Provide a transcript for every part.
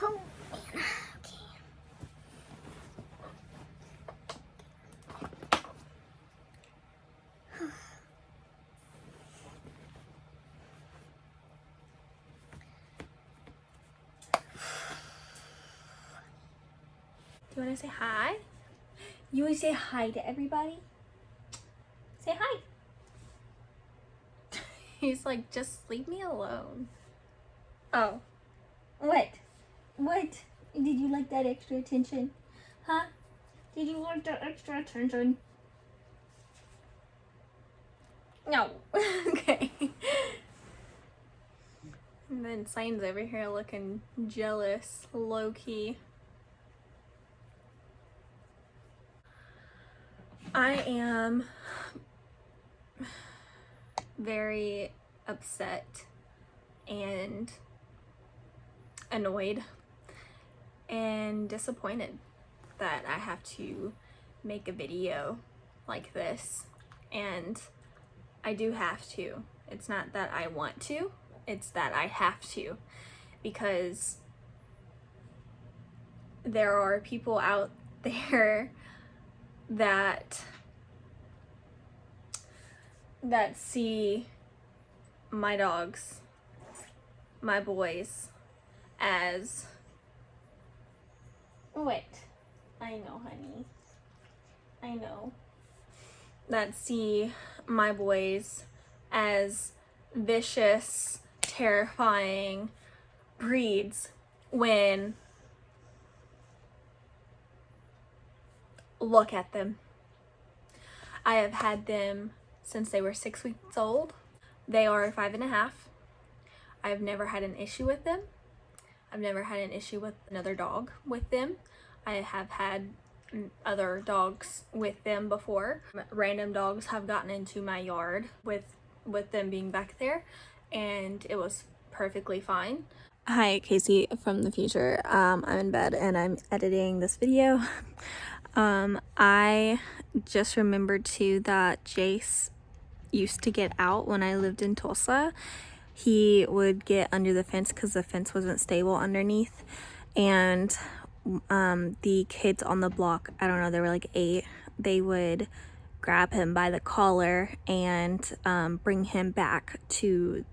Oh, man. Okay. Do you want to say hi? You want to say hi to everybody? Say hi. He's like, just leave me alone. Oh. What? What? Did you like that extra attention? Huh? Did you like that extra attention? No. Okay. And then Sane's over here looking jealous, low-key. I am very upset and annoyed and disappointed that I have to make a video like this, and I do have to. It's not that I want to, it's that I have to, because there are people out there that see my dogs, my boys, as what? I know, honey. I know. That see my boys as vicious, terrifying breeds, when look at them. I have had them since they were 6 weeks old. They are 5.5. I've never had an issue with them. I've never had an issue with another dog with them. I have had other dogs with them before. Random dogs have gotten into my yard with them being back there, and it was perfectly fine. Hi, Casey from the future. I'm in bed and I'm editing this video. I just remembered too that Jace used to get out when I lived in Tulsa. He would get under the fence because the fence wasn't stable underneath, and the kids on the block, I don't know, they were like 8, they would grab him by the collar and bring him back to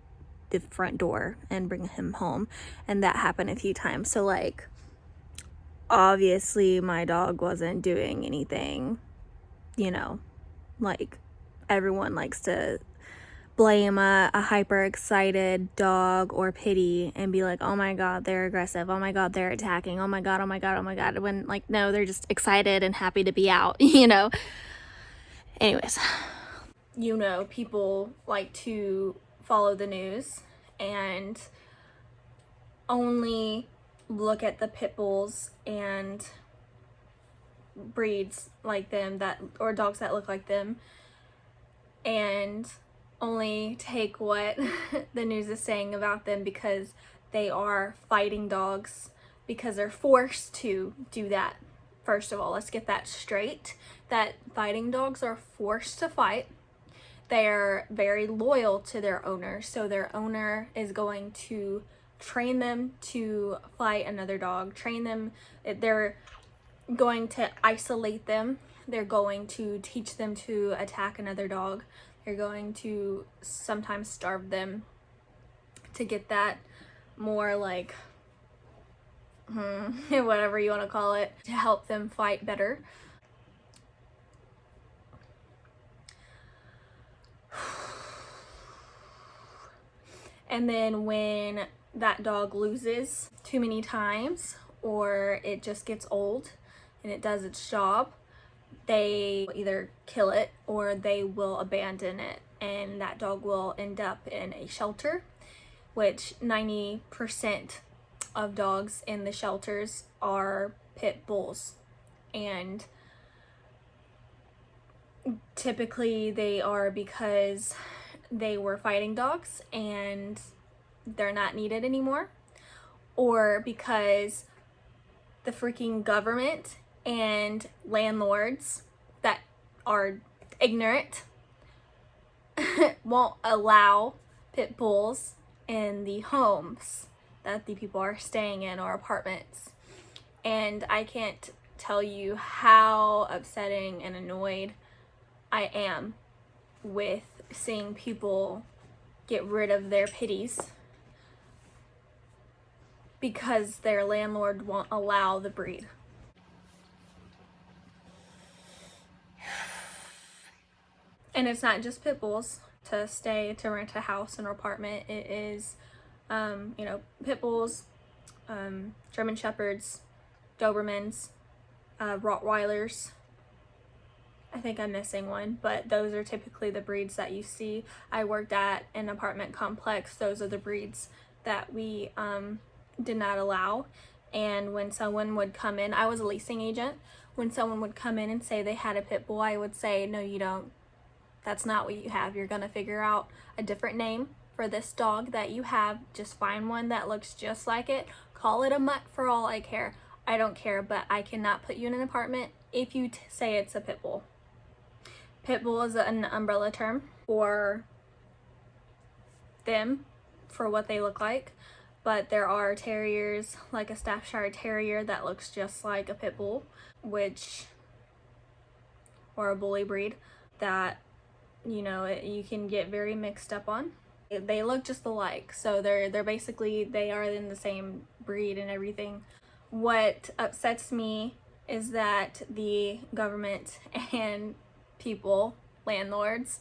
the front door and bring him home, and that happened a few times. So like, obviously my dog wasn't doing anything, you know, like everyone likes to blame a hyper excited dog or pity and be like, oh my god, they're aggressive, oh my god, they're attacking, oh my god, oh my god, oh my god, when like, no, they're just excited and happy to be out, you know. Anyways, you know, people like to follow the news and only look at the pit bulls and breeds like them, that or dogs that look like them, and only take what the news is saying about them because they are fighting dogs, because they're forced to do that. First of all, let's get that straight, that fighting dogs are forced to fight. They're very loyal to their owner, so their owner is going to train them to fight another dog, train them, they're going to isolate them, they're going to teach them to attack another dog, they're going to sometimes starve them to get that more like whatever you want to call it, to help them fight better. And then when that dog loses too many times, or it just gets old and it does its job, they either kill it or they will abandon it, and that dog will end up in a shelter, which 90% of dogs in the shelters are pit bulls, and typically they are because they were fighting dogs and they're not needed anymore, or because the freaking government and landlords that are ignorant won't allow pit bulls in the homes that the people are staying in, or apartments. And I can't tell you how upsetting and annoyed I am with seeing people get rid of their pitties because their landlord won't allow the breed. And it's not just pit bulls to rent a house or apartment. It is, pit bulls, German Shepherds, Dobermans, Rottweilers. I think I'm missing one, but those are typically the breeds that you see. I worked at an apartment complex. Those are the breeds that we did not allow. And when someone would come in, I was a leasing agent. When someone would come in and say they had a pit bull, I would say, no, you don't. That's not what you have. You're gonna figure out a different name for this dog that you have. Just find one that looks just like it. Call it a mutt for all I care. I don't care, but I cannot put you in an apartment if you say it's a pit bull. Pit bull is an umbrella term for them, for what they look like. But there are terriers, like a Staffordshire Terrier that looks just like a pit bull, or a bully breed that, you can get very mixed up on. They look just alike, so they're basically, they are in the same breed and everything. What upsets me is that the government and people, landlords,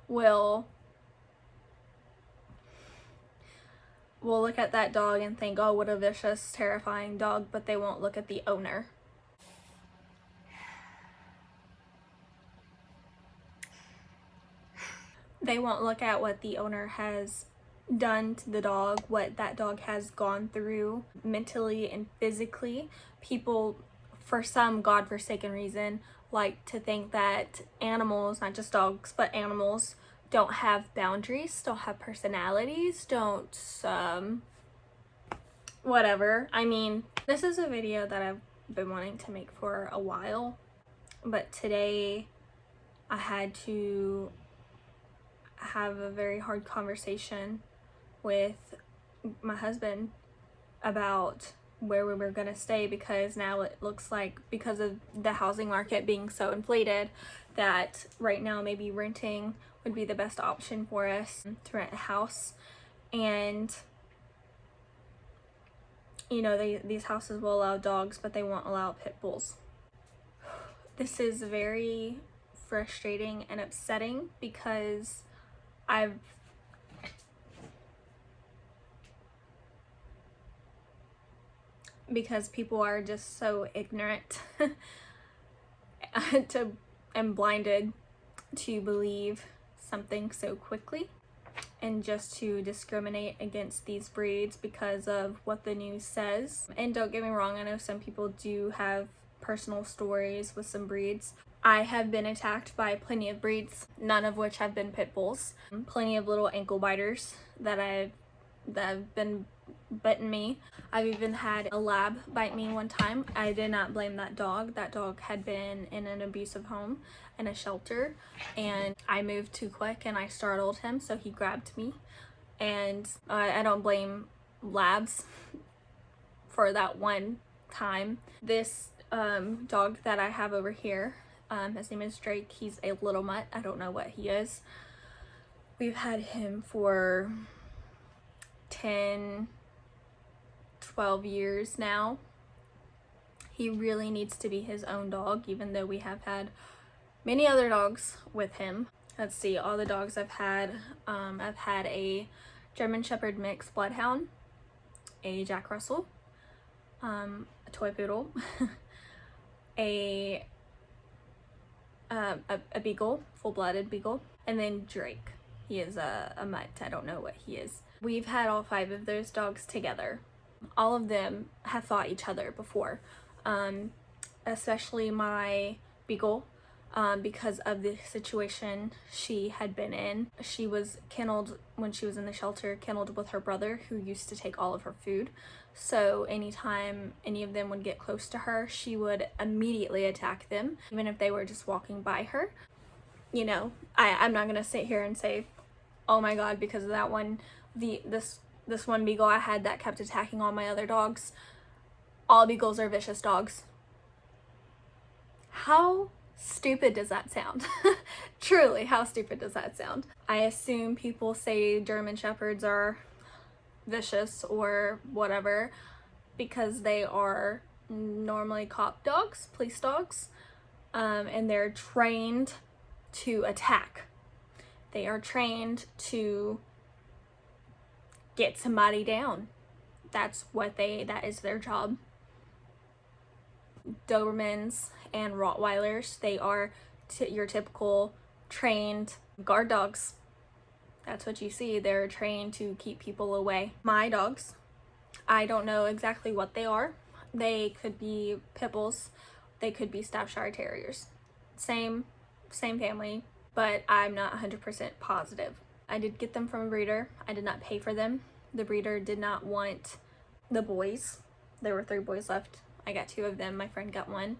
will look at that dog and think, oh, what a vicious, terrifying dog, but they won't look at the owner. They won't look at what the owner has done to the dog, what that dog has gone through mentally and physically. People, for some godforsaken reason, like to think that animals, not just dogs, but animals, don't have boundaries, don't have personalities, don't, whatever. I mean, this is a video that I've been wanting to make for a while, but today I had to have a very hard conversation with my husband about where we were gonna stay, because now it looks like, because of the housing market being so inflated, that right now maybe renting would be the best option for us to rent a house. And these houses will allow dogs, but they won't allow pit bulls. This is very frustrating and upsetting because because people are just so ignorant and blinded to believe something so quickly, and just to discriminate against these breeds because of what the news says. And don't get me wrong, I know some people do have personal stories with some breeds. I have been attacked by plenty of breeds, none of which have been pit bulls. Plenty of little ankle biters that have been bitten me. I've even had a lab bite me one time. I did not blame that dog. That dog had been in an abusive home and a shelter, and I moved too quick and I startled him, so he grabbed me. And I don't blame labs for that one time. This dog that I have over here, his name is Drake. He's a little mutt. I don't know what he is. We've had him for 10, 12 years now. He really needs to be his own dog, even though we have had many other dogs with him. Let's see, all the dogs I've had a German Shepherd mix bloodhound, a Jack Russell, a toy poodle, a beagle, full-blooded beagle, and then Drake. He is a mutt. I don't know what he is. We've had all 5 of those dogs together. All of them have fought each other before, especially my beagle, because of the situation she had been in. She was kennelled when she was in the shelter, kennelled with her brother, who used to take all of her food. So anytime any of them would get close to her, she would immediately attack them, even if they were just walking by her. I'm not gonna sit here and say, oh my god, because of that one, this this one beagle I had that kept attacking all my other dogs. All beagles are vicious dogs. How stupid does that sound? Truly, how stupid does that sound? I assume people say German Shepherds are vicious or whatever because they are normally cop dogs, police dogs, and they're trained to attack. They are trained to get somebody down. That is their job. Dobermans and Rottweilers, they are your typical trained guard dogs. That's what you see. They're trained to keep people away. My dogs, I don't know exactly what they are. They could be pit bulls, they could be Staffordshire Terriers. Same family, but I'm not 100% positive. I did get them from a breeder. I did not pay for them. The breeder did not want the boys. There were 3 boys left. I got 2 of them. My friend got 1,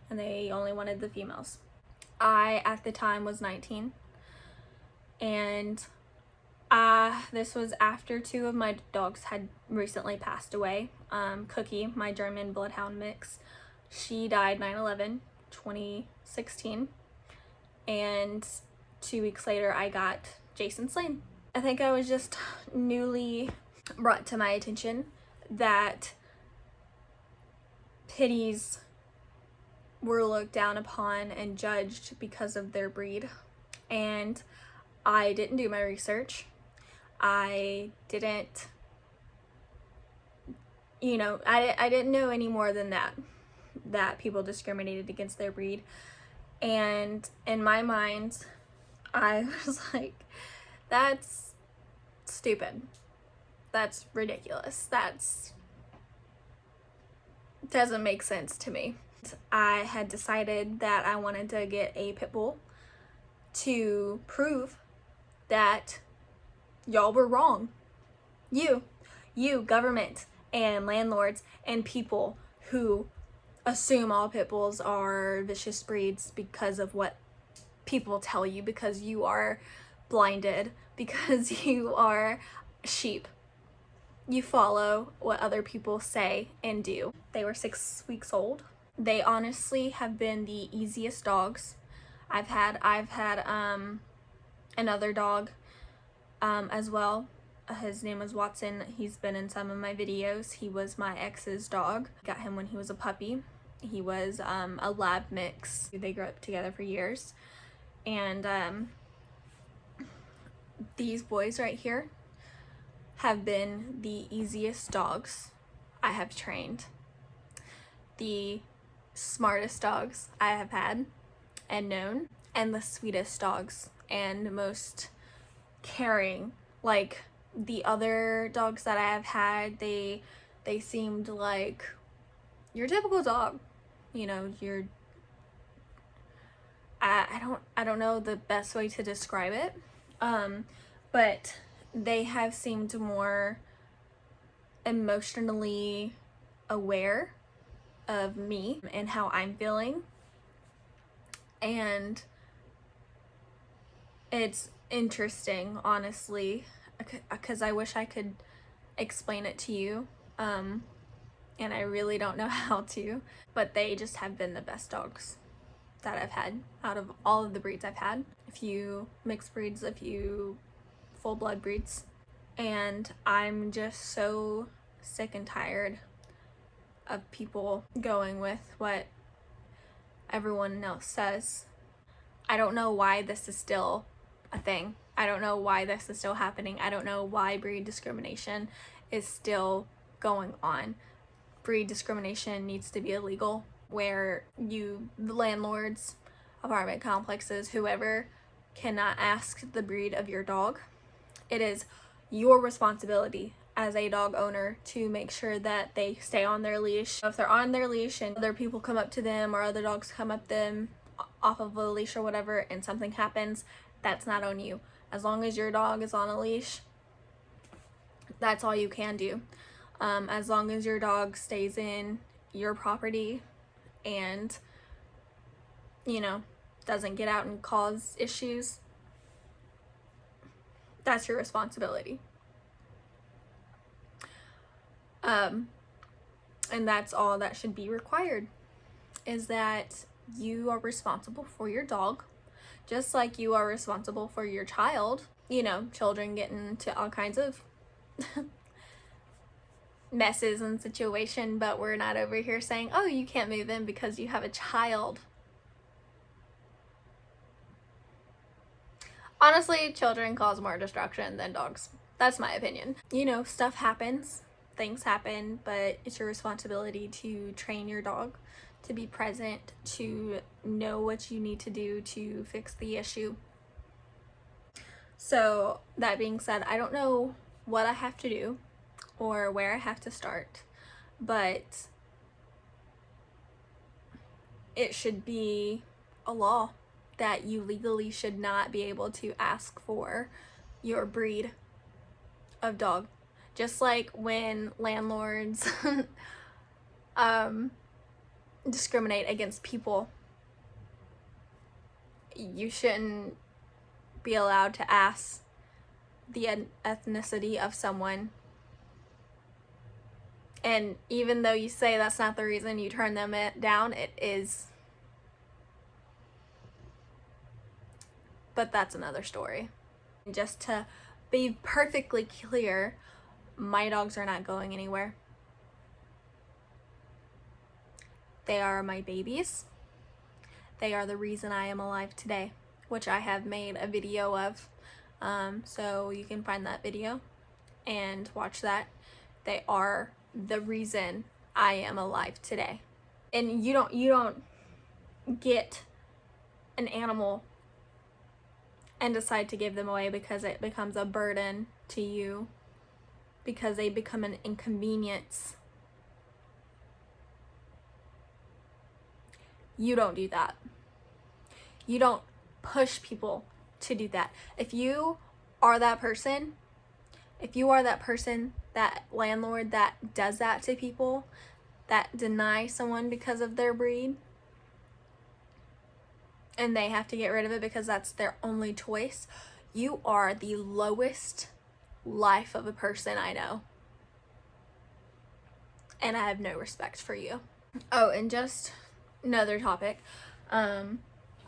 and they only wanted the females. I, at the time, was 19, and this was after 2 of my dogs had recently passed away. Cookie, my German bloodhound mix, she died 9/11, 2016, and 2 weeks later I got Jason Slane. I think I was just newly brought to my attention that pitties were looked down upon and judged because of their breed, and I didn't do my research. I didn't, I didn't know any more than that people discriminated against their breed. And in my mind, I was like, that's stupid. That's ridiculous. Doesn't make sense to me. I had decided that I wanted to get a pit bull to prove that y'all were wrong. You government and landlords and people who assume all pit bulls are vicious breeds because of what people tell you, because you are blinded, because you are sheep. You follow what other people say and do. They were 6 weeks old. They honestly have been the easiest dogs I've had. Another dog as well. His name was Watson. He's been in some of my videos. He was my ex's dog. Got him when he was a puppy. He was a lab mix. They grew up together for years. And these boys right here have been the easiest dogs I have trained. The smartest dogs I have had and known, and the sweetest dogs and most caring. Like the other dogs that I have had, they seemed like your typical dog. I don't know the best way to describe it, but they have seemed more emotionally aware of me and how I'm feeling, and it's interesting, honestly, because I wish I could explain it to you, and I really don't know how to, but they just have been the best dogs that I've had out of all of the breeds I've had. A few mixed breeds, a few full-blood breeds, and I'm just so sick and tired of people going with what everyone else says. I don't know why this is still a thing. I don't know why this is still happening. I don't know why breed discrimination is still going on. Breed discrimination needs to be illegal, where the landlords, apartment complexes, whoever, cannot ask the breed of your dog. It is your responsibility as a dog owner to make sure that they stay on their leash. If they're on their leash and other people come up to them or other dogs come up them off of a leash or whatever and something happens, that's not on you. As long as your dog is on a leash, that's all you can do. As long as your dog stays in your property and doesn't get out and cause issues, that's your responsibility. And that's all that should be required, is that you are responsible for your dog, just like you are responsible for your child. You know, children get into all kinds of messes and situation, but we're not over here saying, oh, you can't move in because you have a child. Honestly, children cause more destruction than dogs. That's my opinion. You know, stuff happens, things happen, but it's your responsibility to train your dog, to be present, to know what you need to do to fix the issue. So that being said, I don't know what I have to do or where I have to start, but it should be a law that you legally should not be able to ask for your breed of dog. Just like when landlords discriminate against people, you shouldn't be allowed to ask the ethnicity of someone. And even though you say that's not the reason you turn them down, it is. But that's another story. Just to be perfectly clear, my dogs are not going anywhere. They are my babies. They are the reason I am alive today, which I have made a video of. So you can find that video and watch that. They are the reason I am alive today. And you don't get an animal and decide to give them away because it becomes a burden to you, because they become an inconvenience. You don't do that. You don't push people to do that. If you are that person, that landlord that does that to people, that deny someone because of their breed, and they have to get rid of it because that's their only choice, you are the lowest life of a person I know. And I have no respect for you. Oh, and just another topic. I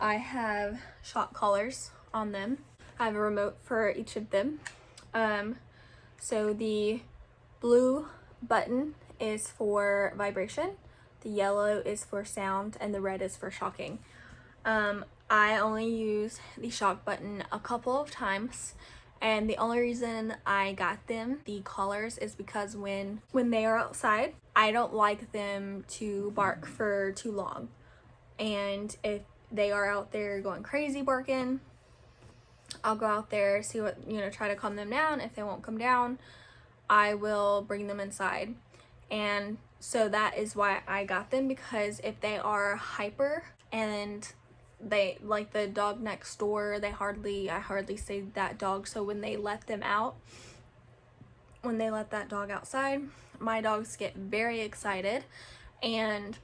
have shock collars on them. I have a remote for each of them. So the blue button is for vibration, the yellow is for sound, and the red is for shocking. I only use the shock button a couple of times, and the only reason I got them, the collars, is because when they are outside, I don't like them to bark for too long. And if they are out there going crazy barking, I'll go out there, see what, try to calm them down. If they won't come down, I will bring them inside. And so that is why I got them, because if they are hyper and they, like the dog next door, I hardly see that dog. So when they let them out, when they let that dog outside, my dogs get very excited and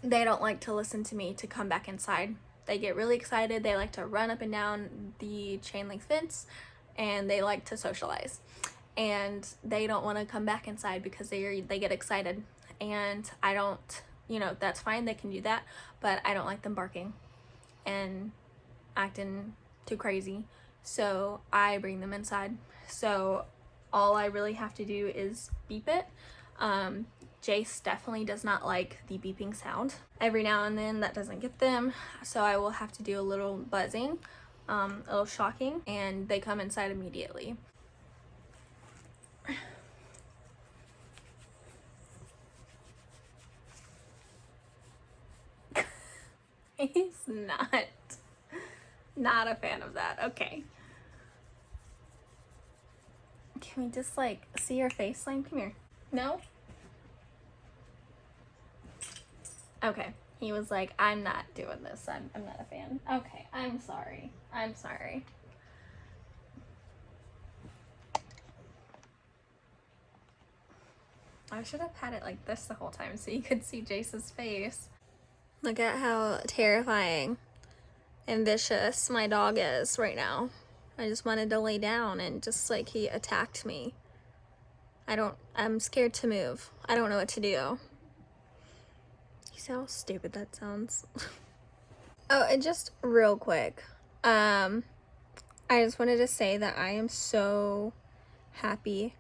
they don't like to listen to me to come back inside. They get really excited. They like to run up and down the chain link fence, and they like to socialize. And they don't want to come back inside because they get excited. And I don't, that's fine. They can do that, but I don't like them barking and acting too crazy. So I bring them inside. So all I really have to do is beep it. Jace definitely does not like the beeping sound. Every now and then that doesn't get them, so I will have to do a little buzzing, a little shocking, and they come inside immediately. He's not a fan of that. Okay. Can we just see your face, Lane? Come here. No? Okay. He was like, I'm not doing this. I'm not a fan. Okay. I'm sorry. I should have had it like this the whole time so you could see Jace's face. Look at how terrifying and vicious my dog is right now. I just wanted to lay down and just he attacked me. I'm scared to move. I don't know what to do. You see how stupid that sounds? Oh, and just real quick, I just wanted to say that I am so happy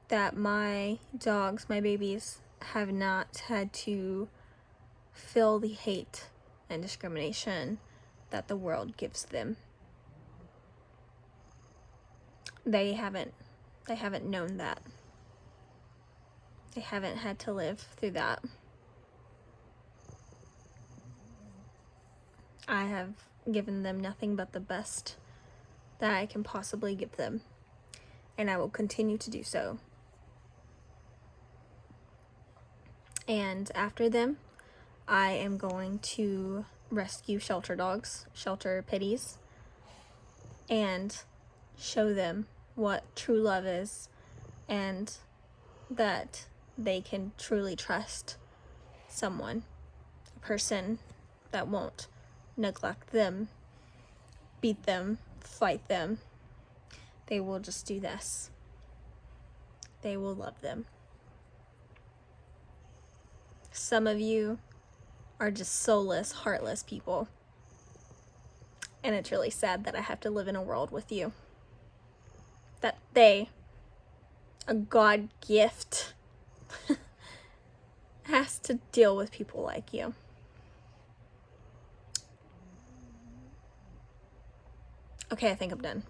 that my dogs, my babies, have not had to feel the hate and discrimination that the world gives them. They haven't known that. They haven't had to live through that. I have given them nothing but the best that I can possibly give them, and I will continue to do so. And after them, I am going to rescue shelter dogs, shelter pitties, and show them what true love is, and that they can truly trust someone, a person that won't neglect them, beat them, fight them. They will just do this. They will love them. Some of you are just soulless, heartless people. And it's really sad that I have to live in a world with you. That they, a God gift, has to deal with people like you. Okay, I think I'm done.